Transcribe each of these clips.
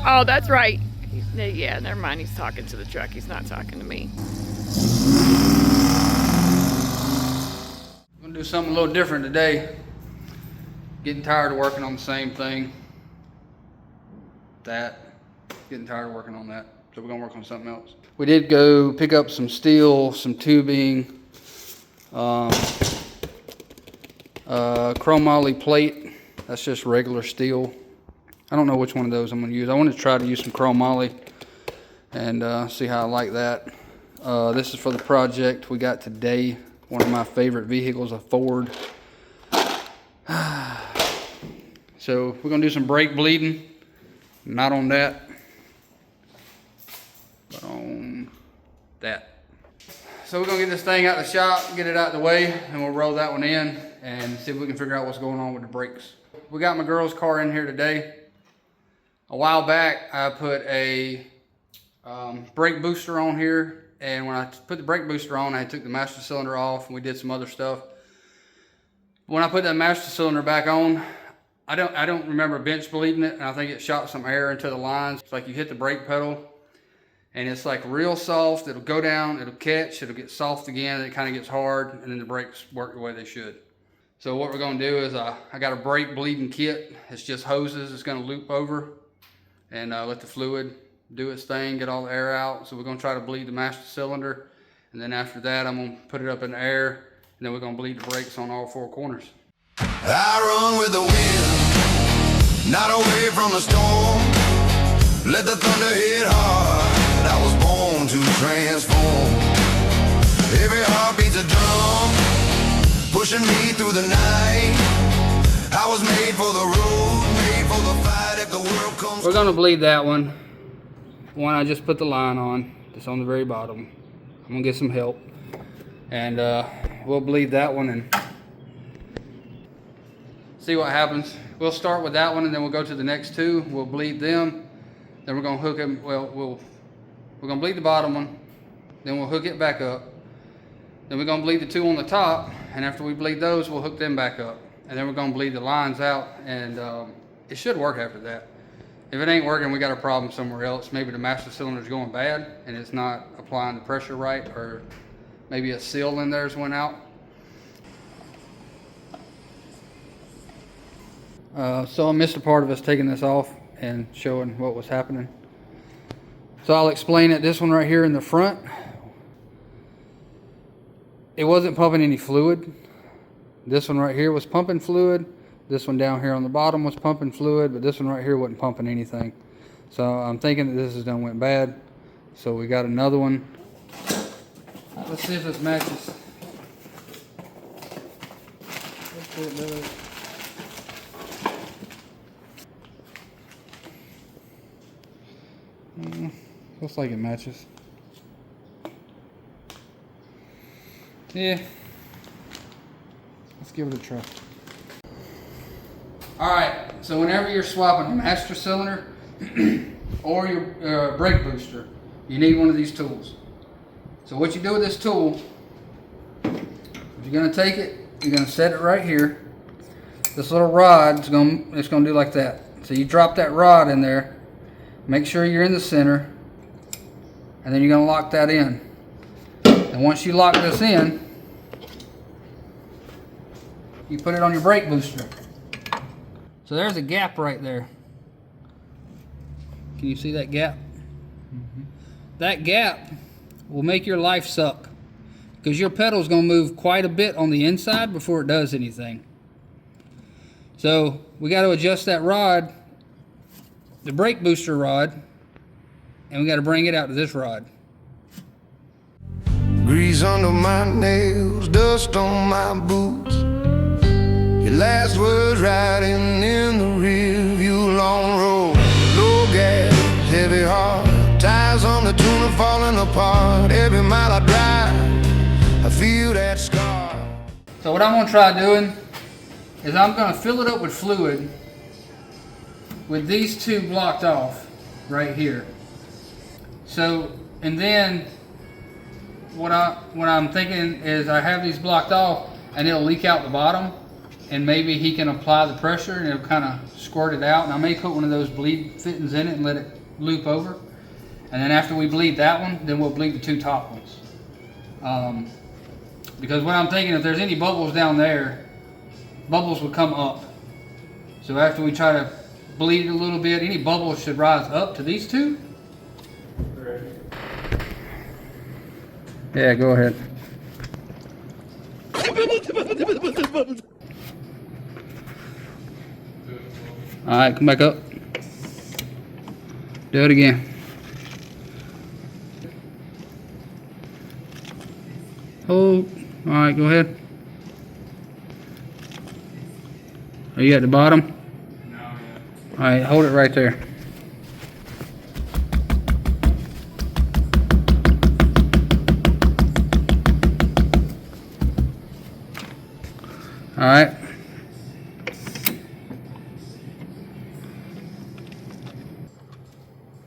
Oh, that's right. Yeah, never mind. He's talking to the truck. He's not talking to me. I'm gonna do something a little different today. Getting tired of working on the same thing. Getting tired of working on that. So we're gonna work on something else. We did go pick up some steel, some tubing, chromoly plate. That's just regular steel. I don't know which one of those I'm gonna use. I want to try to use some chromoly and see how I like that. This is for the project we got today. One of my favorite vehicles, a Ford. So we're gonna do some brake bleeding. Not on that, but on that. So we're gonna get this thing out of the shop, get it out of the way, and we'll roll that one in and see if we can figure out what's going on with the brakes. We got my girl's car in here today. A while back, I put a brake booster on here, and when I put the brake booster on, I took the master cylinder off, and we did some other stuff. When I put that master cylinder back on, I don't remember bench bleeding it, and I think it shot some air into the lines. It's like you hit the brake pedal, and it's like real soft. It'll go down, it'll catch, it'll get soft again, and it kind of gets hard, and then the brakes work the way they should. So what we're gonna do is I got a brake bleeding kit. It's just hoses. It's gonna loop over and let the fluid do its thing, get all the air out. So we're gonna try to bleed the master cylinder, and then after that I'm gonna put it up in the air, and then we're gonna bleed the brakes on all four corners. I run with the wind, not away from the storm. Let the thunder hit hard. I was born to transform. Every heart beats a drum, pushing me through the night. I was made for the road, made for the fight. If the world comes, We're gonna bleed that one. One I just put the line on. It's on the very bottom. I'm gonna get some help, and we'll bleed that one and see what happens. We'll start with that one, and then we'll go to the next two. We'll bleed them. Then we're gonna hook them. Well, we're gonna bleed the bottom one. Then we'll hook it back up. Then we're gonna bleed the two on the top, and after we bleed those, we'll hook them back up. And then we're gonna bleed the lines out, and it should work after that. If it ain't working, we got a problem somewhere else. Maybe the master cylinder's going bad, and it's not applying the pressure right, or maybe a seal in there's went out. So I missed a part of us taking this off and showing what was happening. So I'll explain it. This one right here in the front, it wasn't pumping any fluid. This one right here was pumping fluid. This one down here on the bottom was pumping fluid, but this one right here wasn't pumping anything. So I'm thinking that this has done went bad. So we got another one. Let's see if this matches. Let's see it does. Looks like it matches. Yeah. Let's give it a try. Alright, so whenever you're swapping a master cylinder or your brake booster, you need one of these tools. So what you do with this tool, you're going to take it, you're going to set it right here. This little rod, it's going to do like that. So you drop that rod in there, make sure you're in the center, and then you're going to lock that in. And once you lock this in, you put it on your brake booster. So there's a gap right there. Can you see that gap? Mm-hmm. That gap will make your life suck, because your pedal's going to move quite a bit on the inside before it does anything. So we got to adjust that rod, the brake booster rod, and we got to bring it out to this rod. grease under my nails, dust on my boots. Your last words riding in the rear view, long road, low gas, heavy heart, tires on the tuna falling apart. Every mile I drive, I feel that scar. So what I'm going to try doing is I'm going to fill it up with fluid with these two blocked off right here. So, and then what I'm thinking is I have these blocked off and it'll leak out the bottom. and maybe he can apply the pressure and it'll kind of squirt it out. And I may put one of those bleed fittings in it and let it loop over. And then after we bleed that one, then we'll bleed the 2 top ones. Because what I'm thinking, if there's any bubbles down there, bubbles would come up. So after we try to bleed it a little bit, any bubbles should rise up to these 2. Yeah, go ahead. All right, come back up. Do it again. Hold. All right, go ahead. Are you at the bottom? No. All right, hold it right there. All right.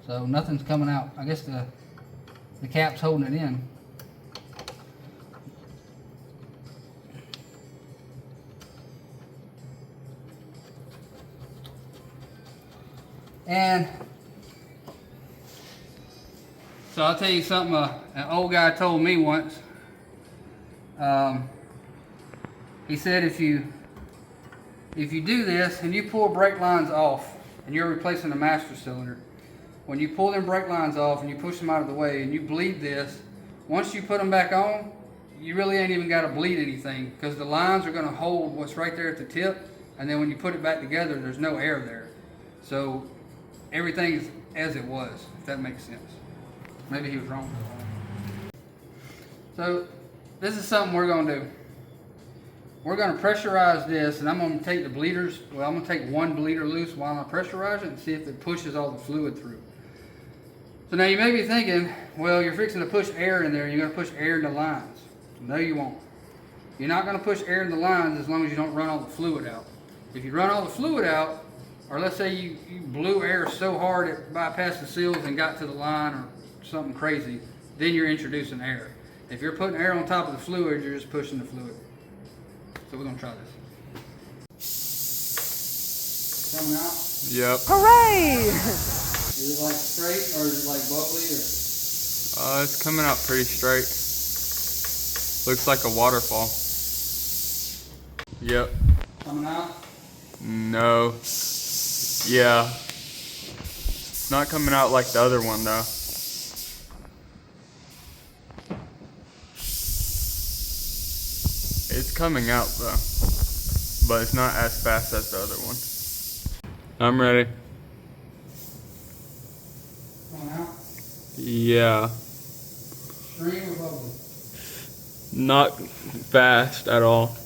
So nothing's coming out. I guess the cap's holding it in. And so I'll tell you something an old guy told me once. He said if you do this and you pull brake lines off and you're replacing a master cylinder, when you pull them brake lines off and you push them out of the way and you bleed this, once you put them back on, you really ain't even got to bleed anything because the lines are going to hold what's right there at the tip, and then when you put it back together, there's no air there. So everything's as it was, if that makes sense. Maybe he was wrong. So this is something we're going to do. We're going to pressurize this, and I'm going to take the bleeders. Well, I'm going to take one bleeder loose while I pressurize it and see if it pushes all the fluid through. So now you may be thinking, well, you're fixing to push air in there, and you're going to push air in the lines. No, you won't. You're not going to push air in the lines as long as you don't run all the fluid out. If you run all the fluid out, or let's say you blew air so hard it bypassed the seals and got to the line or something crazy, then you're introducing air. If you're putting air on top of the fluid, you're just pushing the fluid. So we're going to try this. Coming out? Yep. Hooray! Is it like straight or is it like bubbly? Or? It's coming out pretty straight. Looks like a waterfall. Yep. Coming out? No. Yeah. It's not coming out like the other one though. It's coming out though, but it's not as fast as the other one. I'm ready. Coming out? Yeah. Stream or bubbly? Not fast at all.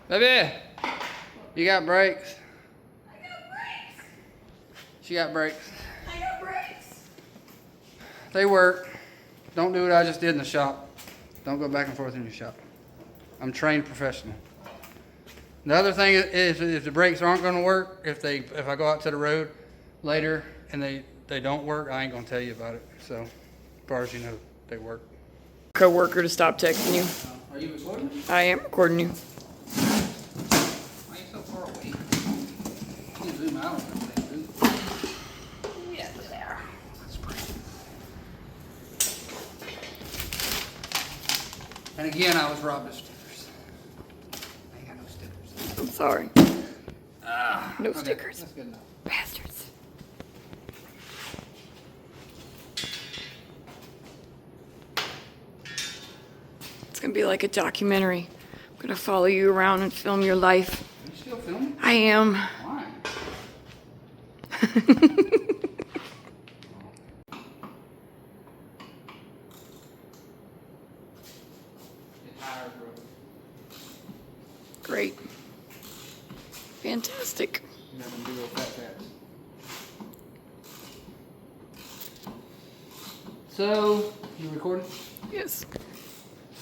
Baby, you got brakes? I got brakes. She got brakes. I got brakes. They work. Don't do what I just did in the shop. Don't go back and forth in your shop. I'm trained professional. The other thing is if the brakes aren't going to work, if I go out to the road later and they don't work, I ain't going to tell you about it. So as far as you know, they work. Coworker to stop texting you. Are you recording? I am recording you. Why are you so far away? You can zoom out on that thing, dude. Yeah, there. And again, I was robbed of stickers. I ain't got no stickers. I'm sorry. No Okay, stickers. that's good enough. Bastards. gonna be like a documentary. I'm gonna follow you around and film your life. You still filming? I am. Why? Get tired, bro. Great. Fantastic. You have them big old fat cats. So, you recording? Yes.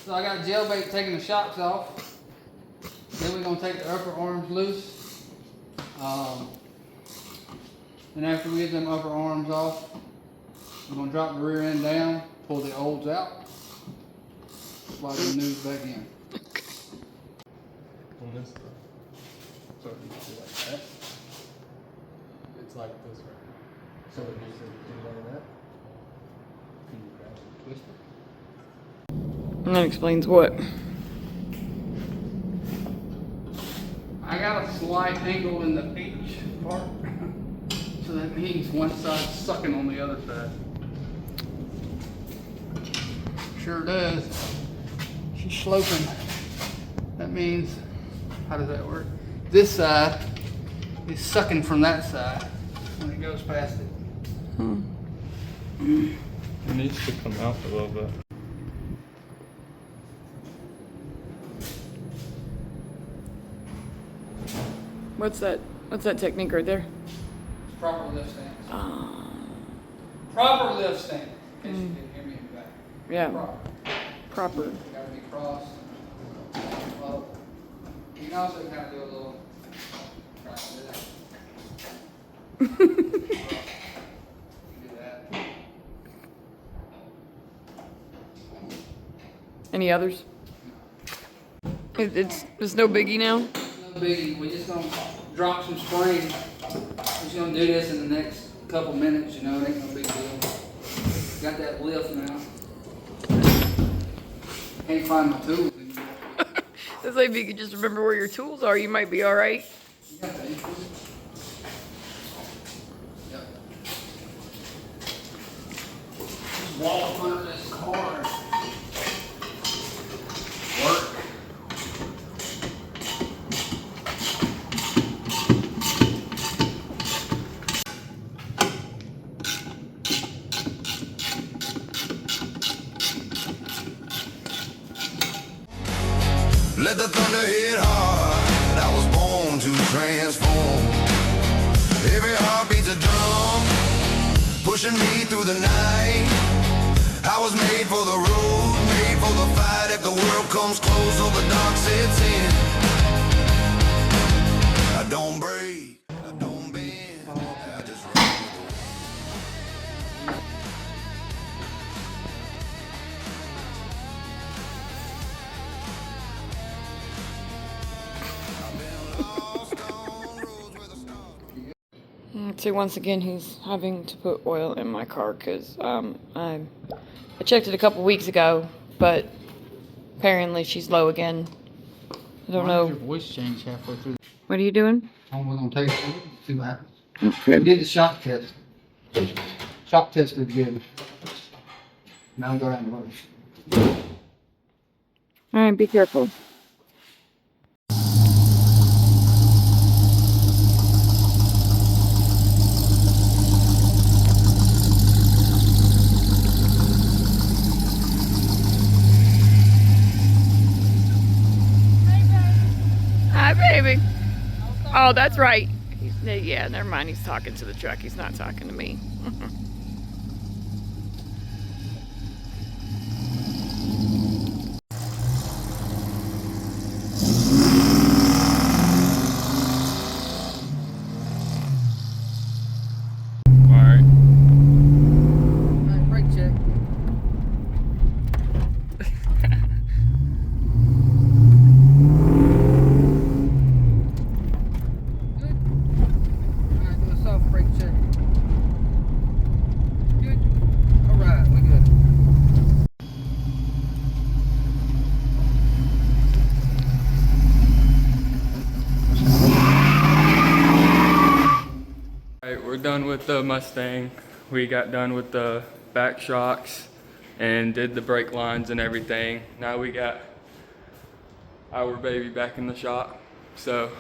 So I got jailbait taking the shocks off. Then we're gonna take the upper arms loose. Then after we get them upper arms off, we're gonna drop the rear end down, pull the olds out, slide the news back in. On this side. So it needs to be like that. It's like this right here. So it needs to be like that. Can you grab it and twist it? And that explains what? I got a slight angle in the H part. So that means one side's sucking on the other side. Sure does. She's sloping. That means, how does that work? This side is sucking from that side when it goes past it. It needs to come out a little bit. What's that? What's that technique right there? Proper lift stance. Proper lift stance. In case you didn't hear me in the back. Yeah. Proper. Proper. Gotta be crossed. Well, you can also kind of do a little. Try to do that. You can do that. Any others? It's no biggie now. No biggie. We're just gonna drop some spring. We're just gonna do this in the next couple minutes. You know, it ain't no big deal. Got that lift now. Can't find my tools anymore. It's like if you could just remember where your tools are, you might be all right. You got that? Yep. Just walk up under this car. Work. Let the thunder hit hard. I was born to transform. Every heartbeat's a drum, pushing me through the night. I was made for the road, made for the fight. If the world comes close or the dark sets in, I don't break, I don't bend, I just run with the wind. So once again, he's having to put oil in my car because I checked it a couple weeks ago, but apparently she's low again. I don't Why did know. your voice change halfway through? What are you doing? We're gonna take it. See what happens. We did the shock test. Shock test is good. Now we go down the road. All right, be careful. Hi, baby. Oh, that's right. Yeah, never mind. He's talking to the truck. He's not talking to me. Alright. Alright, brake check. Good. Alright, do a soft brake check. Good. Alright, we good. Alright, we're done with the Mustang. We got done with the back shocks and did the brake lines and everything. Now we got our baby back in the shop. So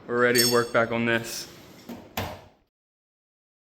we're ready to work back on this.